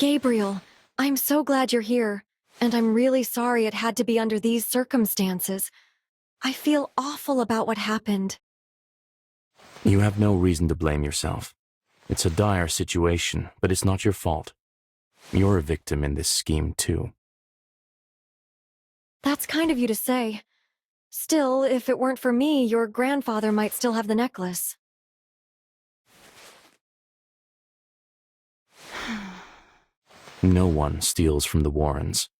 Gabriel, I'm so glad you're here, and I'm really sorry it had to be under these circumstances. I feel awful about what happened. You have no reason to blame yourself. It's a dire situation, but it's not your fault. You're a victim in this scheme, too. That's kind of you to say. Still, if it weren't for me, your grandfather might still have the necklace. No one steals from the Warrens,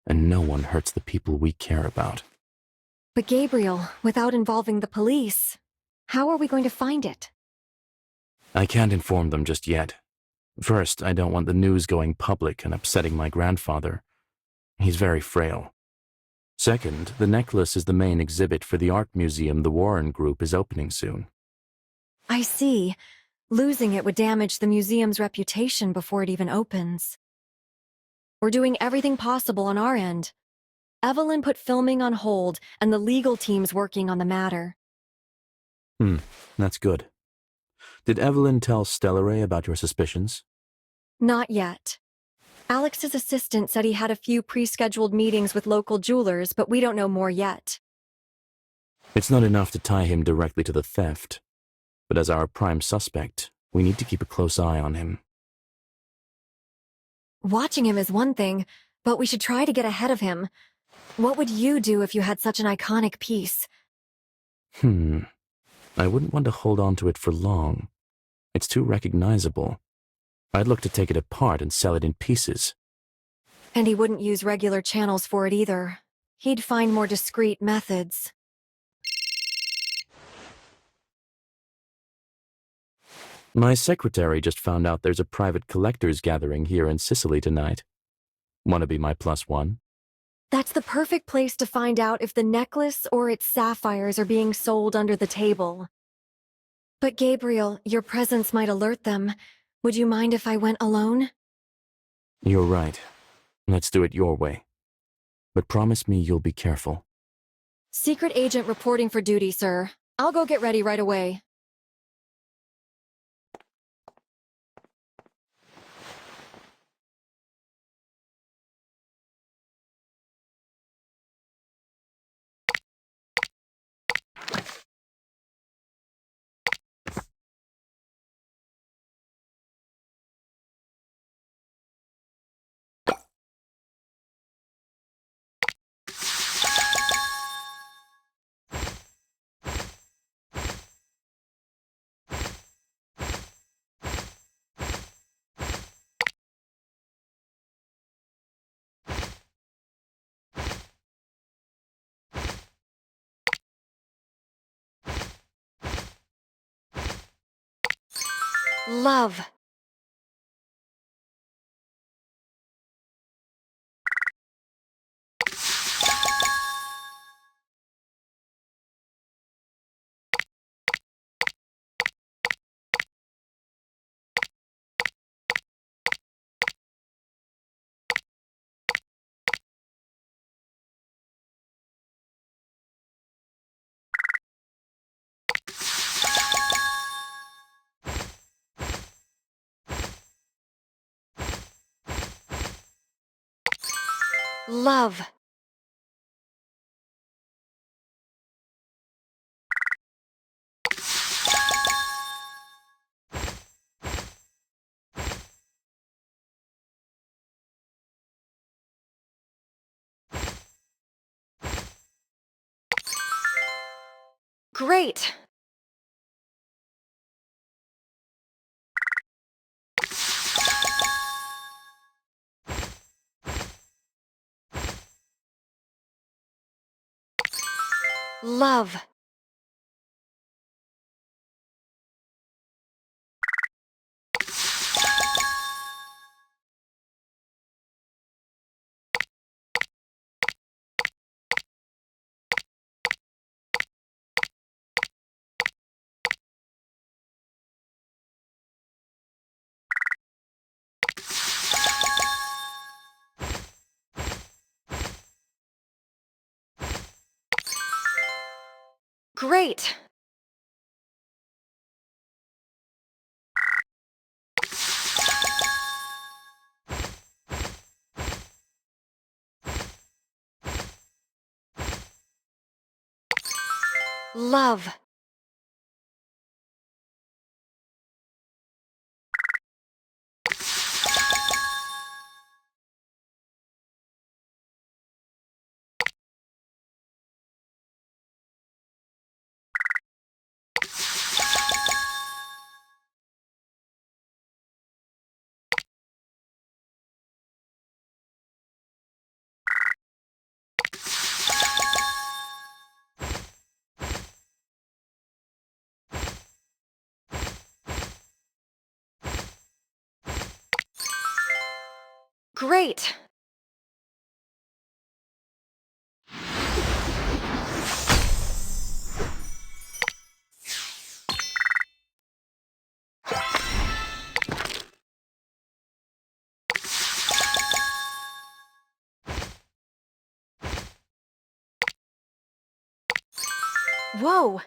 and no one hurts the people we care about. But Gabriel, without involving the police, how are we going to find it? I can't inform them just yet. First, I don't want the news going public and upsetting my grandfather. He's very frail. Second, the necklace is the main exhibit for the art museum the Warren Group is opening soon. I see. Losing it would damage the museum's reputation before it even opens. We're doing everything possible on our end. Evelyn put filming on hold, and the legal team's working on the matter. That's good. Did Evelyn tell Stellare about your suspicions? Not yet. Alex's assistant said he had a few pre-scheduled meetings with local jewelers, but we don't know more yet. It's not enough to tie him directly to the theft, but as our prime suspect, we need to keep a close eye on him. Watching him is one thing, but we should try to get ahead of him. What would you do if you had such an iconic piece? I wouldn't want to hold on to it for long. It's too recognizable. I'd look to take it apart and sell it in pieces. And he wouldn't use regular channels for it either. He'd find more discreet methods. My secretary just found out there's a private collectors gathering here in Sicily tonight. Want to be my +1? That's the perfect place to find out if the necklace or its sapphires are being sold under the table. But Gabriel, your presence might alert them. Would you mind if I went alone? You're right. Let's do it your way. But promise me you'll be careful. Secret agent reporting for duty, sir. I'll go get ready right away. Love. Love. Great! Love. Great! Love. Great! Whoa!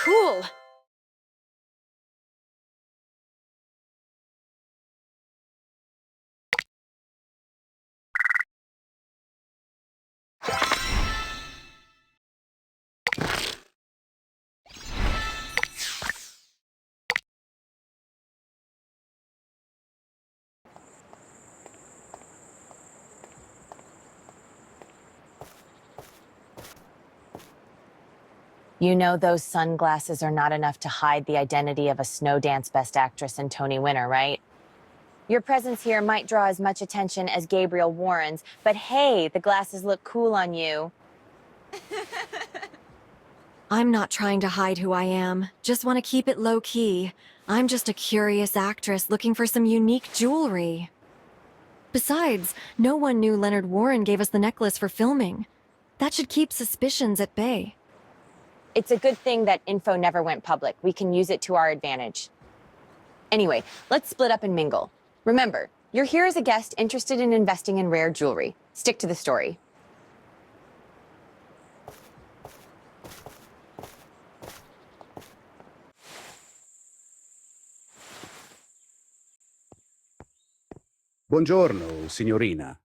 Cool! You know those sunglasses are not enough to hide the identity of a Snowdance Best Actress and Tony winner, right? Your presence here might draw as much attention as Gabriel Warren's, but hey, the glasses look cool on you. I'm not trying to hide who I am, just want to keep it low-key. I'm just a curious actress looking for some unique jewelry. Besides, no one knew Leonard Warren gave us the necklace for filming. That should keep suspicions at bay. It's a good thing that info never went public. We can use it to our advantage. Anyway, let's split up and mingle. Remember, you're here as a guest interested in investing in rare jewelry. Stick to the story. Buongiorno, signorina.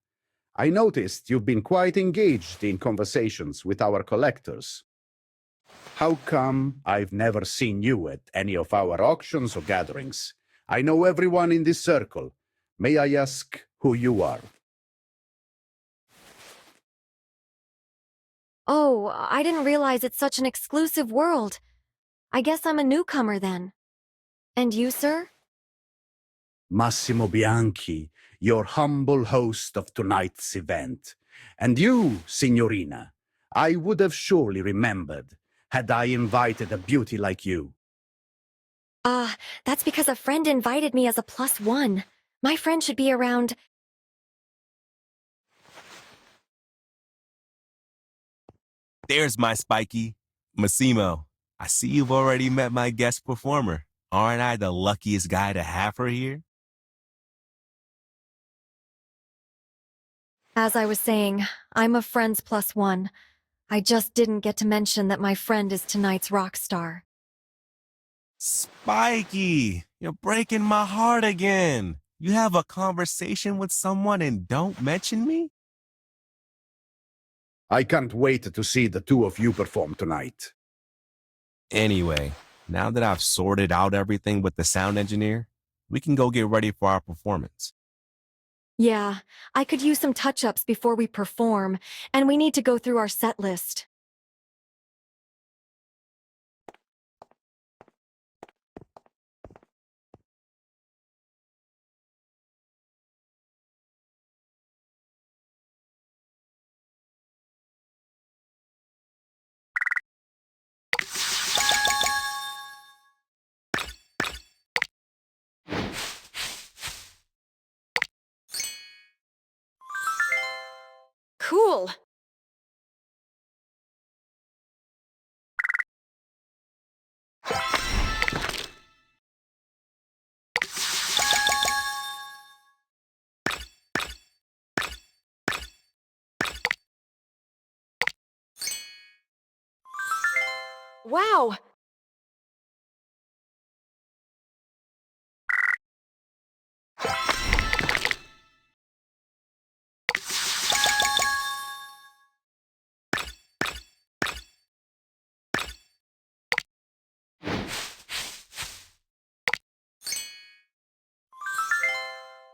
I noticed you've been quite engaged in conversations with our collectors. How come I've never seen you at any of our auctions or gatherings? I know everyone in this circle. May I ask who you are? Oh, I didn't realize it's such an exclusive world. I guess I'm a newcomer then. And you, sir? Massimo Bianchi, your humble host of tonight's event. And you, signorina, I would have surely remembered had I invited a beauty like you. That's because a friend invited me as a +1. My friend should be around. There's my Spiky. Massimo, I see you've already met my guest performer. Aren't I the luckiest guy to have her here? As I was saying, I'm a friend's +1. I just didn't get to mention that my friend is tonight's rock star. Spiky, you're breaking my heart again. You have a conversation with someone and don't mention me? I can't wait to see the two of you perform tonight. Anyway, now that I've sorted out everything with the sound engineer, we can go get ready for our performance. Yeah, I could use some touch-ups before we perform, and we need to go through our set list. Cool! Wow!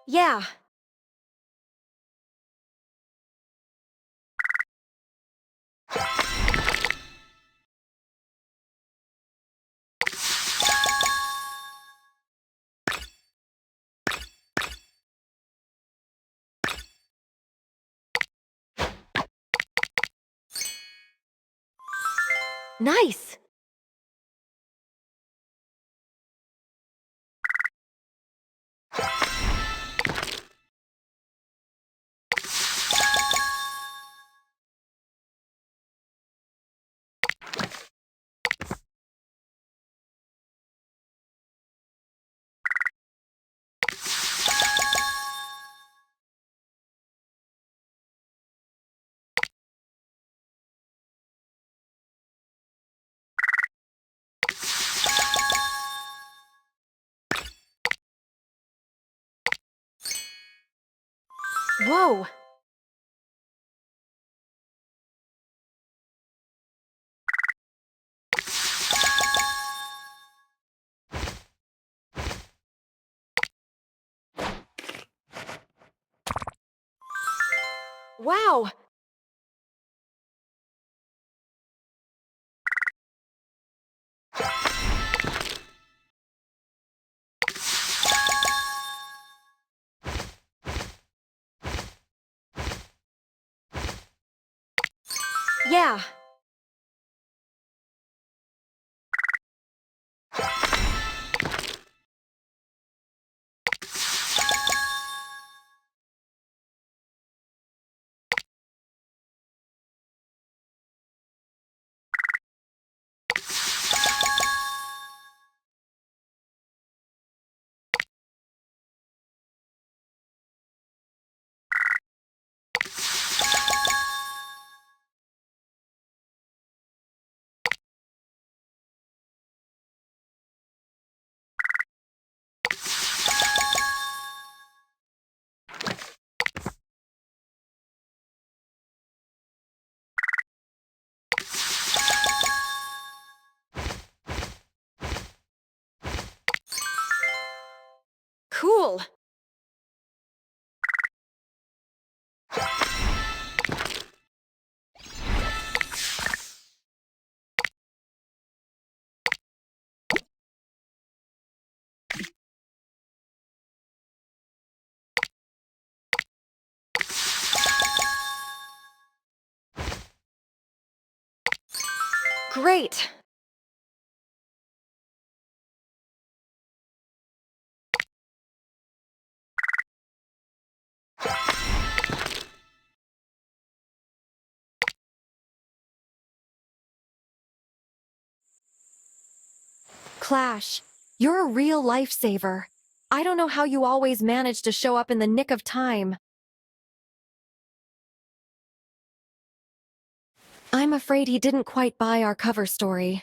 Yeah. Nice! Whoa! Wow! Yeah. Cool! Great! Clash, you're a real lifesaver. I don't know how you always manage to show up in the nick of time. I'm afraid he didn't quite buy our cover story.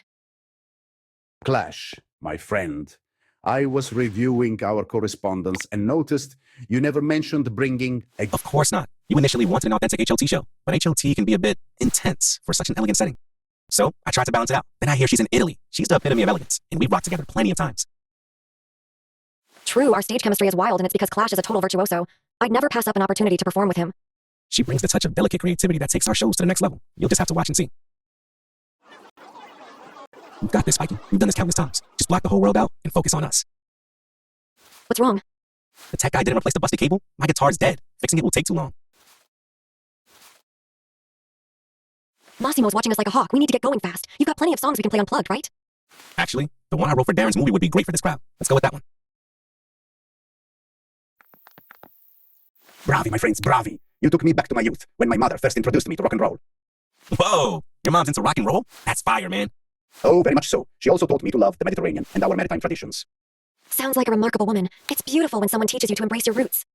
Clash, my friend. I was reviewing our correspondence and noticed you never mentioned bringing a... Of course not. You initially wanted an authentic HLT show, but HLT can be a bit intense for such an elegant setting. So I tried to balance it out. Then I hear she's in Italy. She's the epitome of elegance, and we've rocked together plenty of times. True, our stage chemistry is wild, and it's because Clash is a total virtuoso. I'd never pass up an opportunity to perform with him. She brings the touch of delicate creativity that takes our shows to the next level. You'll just have to watch and see. You've got this, Spikey. We've done this countless times. Just block the whole world out and focus on us. What's wrong? The tech guy didn't replace the busted cable. My guitar's dead. Fixing it will take too long. Massimo's watching us like a hawk. We need to get going fast. You've got plenty of songs we can play unplugged, right? Actually, the one I wrote for Darren's movie would be great for this crowd. Let's go with that one. Bravi, my friends, bravi. You took me back to my youth, when my mother first introduced me to rock and roll. Whoa! Your mom's into rock and roll? That's fire, man. Oh, very much so. She also taught me to love the Mediterranean and our maritime traditions. Sounds like a remarkable woman. It's beautiful when someone teaches you to embrace your roots.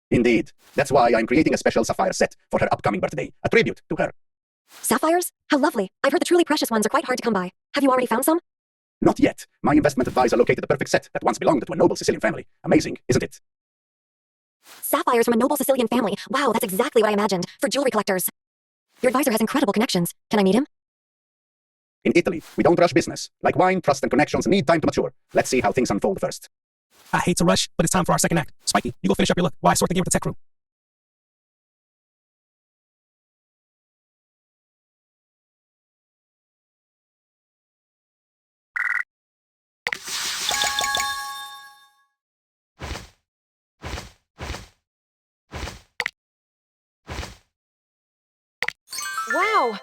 Indeed. That's why I'm creating a special sapphire set for her upcoming birthday, a tribute to her. Sapphires? How lovely. I've heard the truly precious ones are quite hard to come by. Have you already found some? Not yet. My investment advisor located the perfect set that once belonged to a noble Sicilian family. Amazing, isn't it? Sapphires from a noble Sicilian family. Wow, that's exactly what I imagined. For jewelry collectors. Your advisor has incredible connections. Can I meet him? In Italy, we don't rush business. Like wine, trust and connections need time to mature. Let's see how things unfold first. I hate to rush, but it's time for our second act. Spikey, you go finish up your look while I sort the gear with the tech crew. Wow!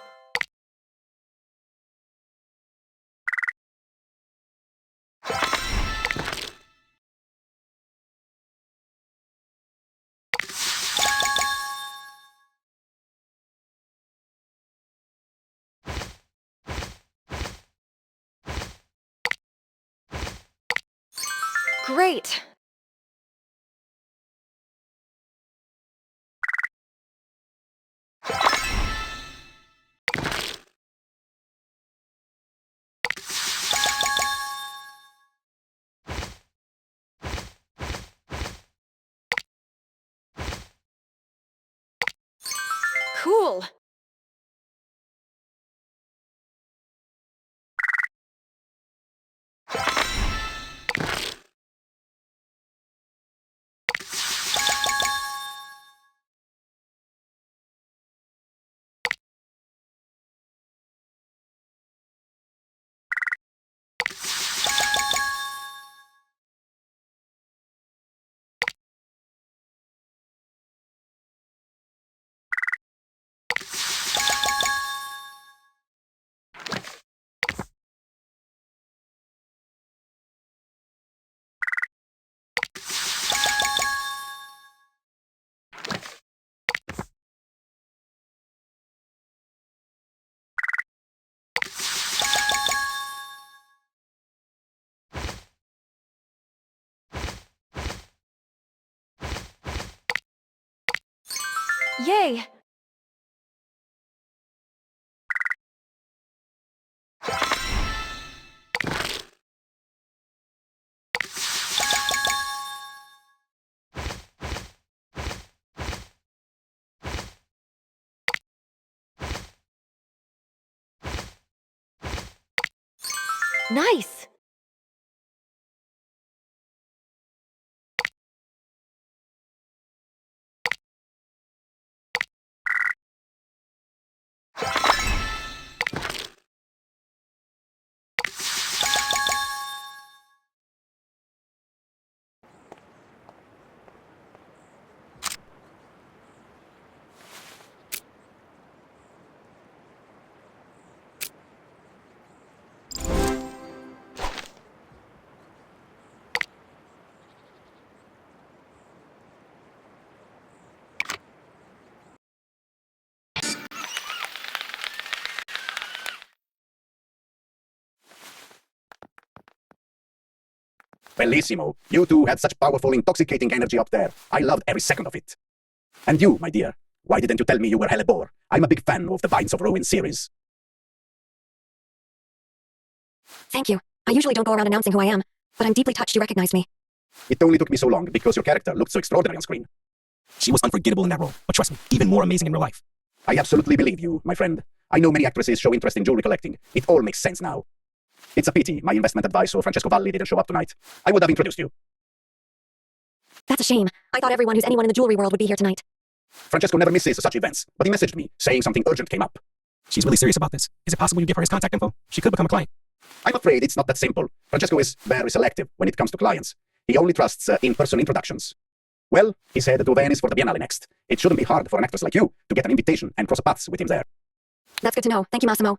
Great! Cool! Yay! Nice! Bellissimo. You two had such powerful, intoxicating energy up there. I loved every second of it. And you, my dear, why didn't you tell me you were Hellebore? I'm a big fan of the Vines of Ruin series. Thank you. I usually don't go around announcing who I am, but I'm deeply touched you recognized me. It only took me so long because your character looked so extraordinary on screen. She was unforgettable in that role, but trust me, even more amazing in real life. I absolutely believe you, my friend. I know many actresses show interest in jewelry collecting. It all makes sense now. It's a pity my investment advisor, Francesco Valli, didn't show up tonight. I would have introduced you. That's a shame. I thought everyone who's anyone in the jewelry world would be here tonight. Francesco never misses such events, but he messaged me, saying something urgent came up. She's really serious about this. Is it possible you give her his contact info? She could become a client. I'm afraid it's not that simple. Francesco is very selective when it comes to clients. He only trusts in-person introductions. Well, he's headed to Venice for the Biennale next. It shouldn't be hard for an actress like you to get an invitation and cross paths with him there. That's good to know. Thank you, Massimo.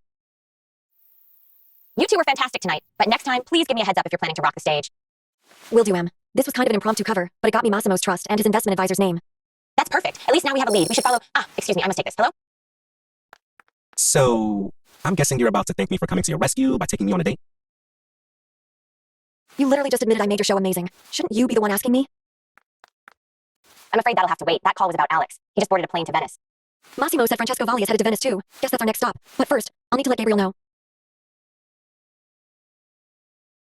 You two were fantastic tonight, but next time, please give me a heads up if you're planning to rock the stage. Will do, Em. This was kind of an impromptu cover, but it got me Massimo's trust and his investment advisor's name. That's perfect. At least now we have a lead. We should follow. Excuse me, I must take this. Hello? So, I'm guessing you're about to thank me for coming to your rescue by taking me on a date. You literally just admitted I made your show amazing. Shouldn't you be the one asking me? I'm afraid that'll have to wait. That call was about Alex. He just boarded a plane to Venice. Massimo said Francesco Valli is headed to Venice too. Guess that's our next stop. But first, I'll need to let Gabriel know.